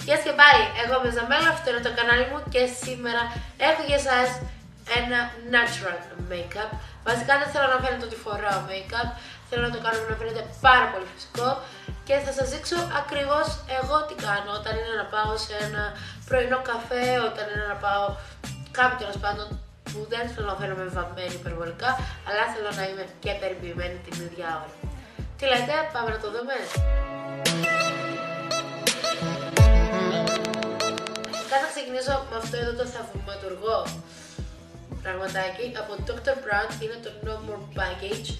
Γεια σας και πάλι, εγώ είμαι Ζαμέλα, αυτό είναι το κανάλι μου και σήμερα έχω για εσάς ένα natural make-up. Βασικά δεν θέλω να φαίνεται ότι φοράω make-up, θέλω να το κάνω να φαίνεται πάρα πολύ φυσικό και θα σας δείξω ακριβώς εγώ τι κάνω όταν είναι να πάω σε ένα πρωινό καφέ, όταν είναι να πάω κάπου τέλος πάντων που δεν θέλω να φαίνομαι βαμμένη υπερβολικά, αλλά θέλω να είμαι και περιποιημένη την ίδια ώρα. Τι λέτε, πάμε να το δούμε. Θα ξεκινήσω με αυτό εδώ το θαυματουργό πραγματάκι από Dr. Brandt, είναι το No More Baggage.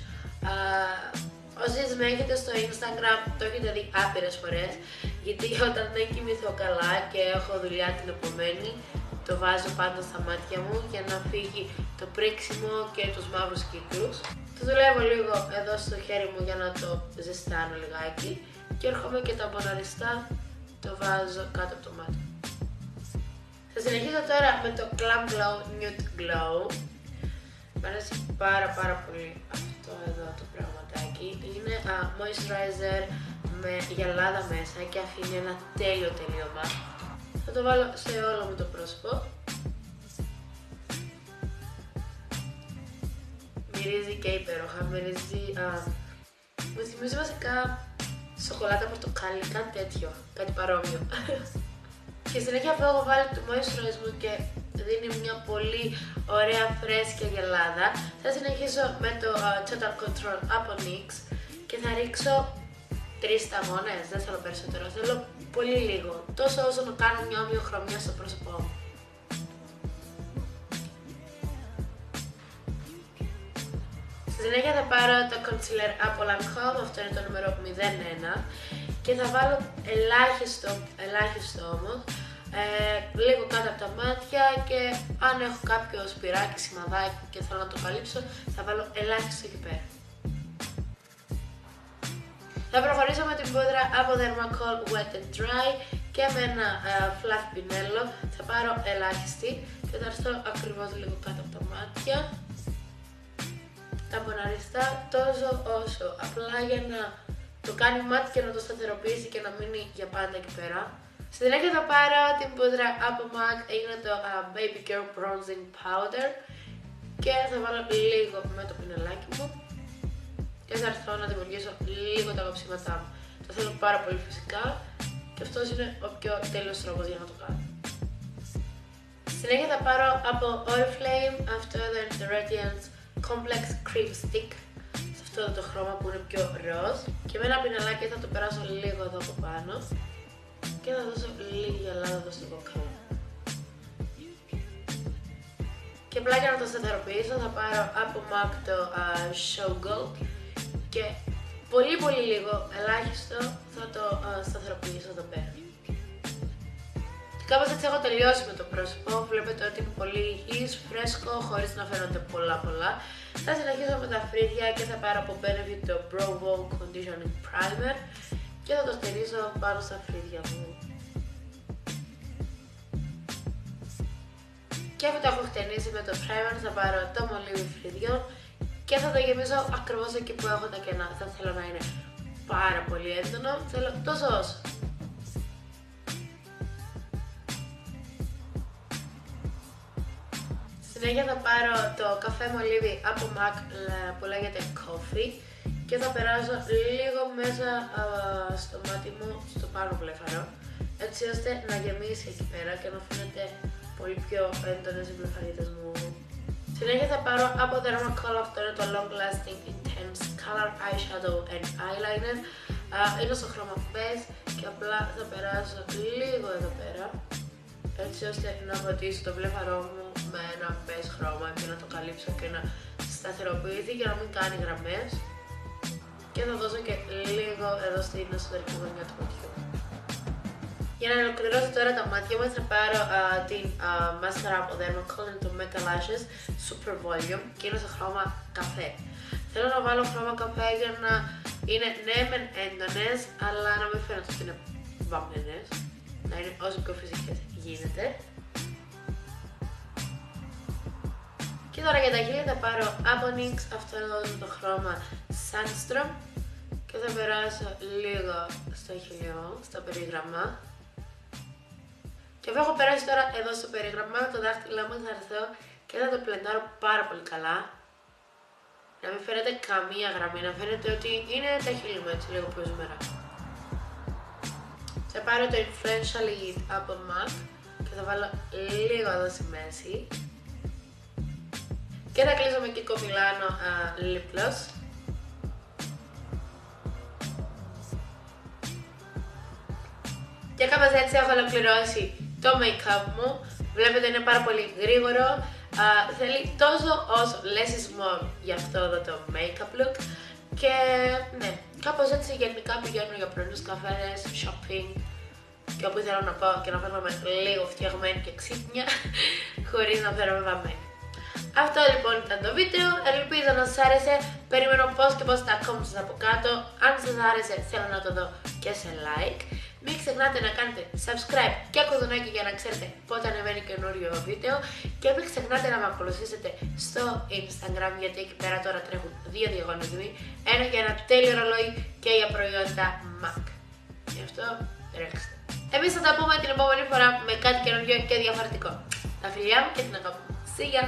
Όσοι με έχετε στο Instagram το έχετε δει άπειρες φορές, γιατί όταν δεν κοιμηθώ καλά και έχω δουλειά την επομένη, το βάζω πάντα στα μάτια μου για να φύγει το πρίξιμο και τους μαύρους κύκλους. Το δουλεύω λίγο εδώ στο χέρι μου για να το ζεστάνω λιγάκι και έρχομαι και τα μποναριστά το βάζω κάτω από το μάτι. Θα συνεχίσω τώρα με το Glam Glow Nude Glow. Μ' αρέσει πάρα πολύ αυτό εδώ το πραγματάκι. Είναι moisturizer με γυαλάδα μέσα και αφήνει ένα τέλειο τελείωμα. Θα το βάλω σε όλο μου το πρόσωπο. Μυρίζει και υπέροχα, μου θυμίζει βασικά σοκολάτα πορτοκάλι, κάτι τέτοιο, κάτι παρόμοιο. Και συνέχεια αυτό έχω βάλει το moisturizer μου και δίνει μια πολύ ωραία φρέσκια γυαλάδα. Θα συνεχίσω με το Total Control από NYX και θα ρίξω 3 σταγόνες, δεν θέλω περισσότερο, θέλω πολύ λίγο, τόσο όσο να κάνω μια ομοιοχρωμία στο πρόσωπό μου. Στη συνέχεια θα πάρω το concealer από Lancome, αυτό είναι το νούμερο 01 και θα βάλω ελάχιστο όμως, λίγο κάτω από τα μάτια και αν έχω κάποιο σπυράκι, σημαδάκι και θέλω να το καλύψω θα βάλω ελάχιστο εκεί πέρα. Θα προχωρήσω με την πούδρα από Dermacol Wet n Dry και με ένα fluff πινέλο θα πάρω ελάχιστη και θα έρθω ακριβώς λίγο κάτω από τα μάτια, τα μποναριστά τόσο όσο, απλά για να το κάνει μάτι και να το σταθεροποιήσει και να μείνει για πάντα εκεί πέρα. Στη συνέχεια θα πάρω την πούδρα από MAC, είναι το Baby Girl Bronzing Powder και θα βάλω λίγο με το πινελάκι μου και θα έρθω να δημιουργήσω λίγο τα κοψίματά μου. Το θέλω πάρα πολύ φυσικά και αυτός είναι ο πιο τέλειος τρόπος για να το κάνω. Στη συνέχεια θα πάρω από Oriflame, αυτό εδώ είναι το Radiance Complex Cream Stick, σε αυτό το χρώμα που είναι πιο ροζ και με ένα πινελάκι θα το περάσω λίγο εδώ από πάνω και θα δώσω λίγη γυαλάδα εδώ στο κόκκαλο. Και απλά για να το σταθεροποιήσω θα πάρω από MAC το Show Gold και πολύ λίγο, ελάχιστο, θα το σταθεροποιήσω εδώ πέρα. Και κάπως έτσι έχω τελειώσει με το πρόσωπο, βλέπετε ότι είναι πολύ υγιής, φρέσκο, χωρίς να φαίνονται πολλά. Θα συνεχίσω με τα φρύδια και θα πάρω από Benefit το Brow Wow Conditioning Primer και θα το στηρίζω πάνω στα φρύδια μου. Και αφού το έχω χτενίσει με το primer θα πάρω το μολύβι φρυδιών και θα το γεμίσω ακριβώς εκεί που έχω τα κενά. Δεν θέλω να είναι πάρα πολύ έντονο, θέλω τόσο όσο. Συνέχεια θα πάρω το καφέ μολύβι από MAC που λέγεται Coffee και θα περάσω λίγο μέσα στο μάτι μου, στο πάνω βλέφαρο, έτσι ώστε να γεμίσει εκεί πέρα και να φαίνεται πολύ πιο έντονες οι βλεφαρίδες μου. Συνέχεια θα πάρω από Dermacol, αυτό είναι το Long Lasting Intense Color Eyeshadow and Eyeliner. Είναι στο χρώμα beige και απλά θα περάσω λίγο εδώ πέρα, έτσι ώστε να ποτίσω το βλέφαρό μου με ένα beige χρώμα και να το καλύψω και να σταθεροποιηθεί για να μην κάνει γραμμές. Και θα δώσω και λίγο εδώ στην εσωτερική γωνιά του ματιού. Για να ολοκληρώσω τώρα τα μάτια μου θα πάρω την μάσκαρα από Dermacol, είναι το Mega Lashes Super Volume και είναι στο χρώμα καφέ. Θέλω να βάλω χρώμα καφέ για να είναι ναι μεν έντονες, αλλά να μην φαίνεται ότι είναι βαμμένες, να είναι όσο πιο φυσικές γίνεται. Και τώρα για τα χείλη θα πάρω από NYX, αυτό εδώ είναι το χρώμα Sandstrom και θα περάσω λίγο στο χείλιο μου, στο περίγραμμα. Αφού έχω περάσει τώρα εδώ στο περίγραμμα με το δάχτυλό μου θα έρθω και θα το πλεντάρω πάρα πολύ καλά. Να μην φαίνεται καμία γραμμή, να φαίνεται ότι είναι τα χείλη μου έτσι λίγο πιο ζουμερά. Θα πάρω το Influential Lead από MAC και θα βάλω λίγο εδώ στη μέση. Και θα κλείσω με Kiko Milano Lip Gloss. Και κάπως έτσι έχω ολοκληρώσει το make-up μου. Βλέπετε είναι πάρα πολύ γρήγορο. Θέλει τόσο όσο less is more για αυτό εδώ το make-up look. Και ναι, κάπως έτσι γενικά πηγαίνω για πρωινούς καφέδες, shopping και όπου θέλω να πάω και να φέρνω με λίγο φτιαγμένη και ξύπνια χωρίς να φέρω με βαμμένη. Αυτό λοιπόν ήταν το βίντεο, ελπίζω να σας άρεσε, περιμένω πώς και πώς τα comments σας από κάτω. Αν σας άρεσε θέλω να το δω και σε like. Μην ξεχνάτε να κάνετε subscribe και κουδουνάκι για να ξέρετε πότε ανεβαίνει καινούριο βίντεο. Και μην ξεχνάτε να με ακολουθήσετε στο Instagram γιατί εκεί πέρα τώρα τρέχουν 2 διαγωνισμοί. Ένα για ένα τέλειο ρολόι και για προϊόντα MAC. Γι' αυτό τρέξτε. Εμείς θα τα πούμε την επόμενη φορά με κάτι καινούριο και διαφορετικό. Τα φιλιά μου και την αγάπη μου. See ya!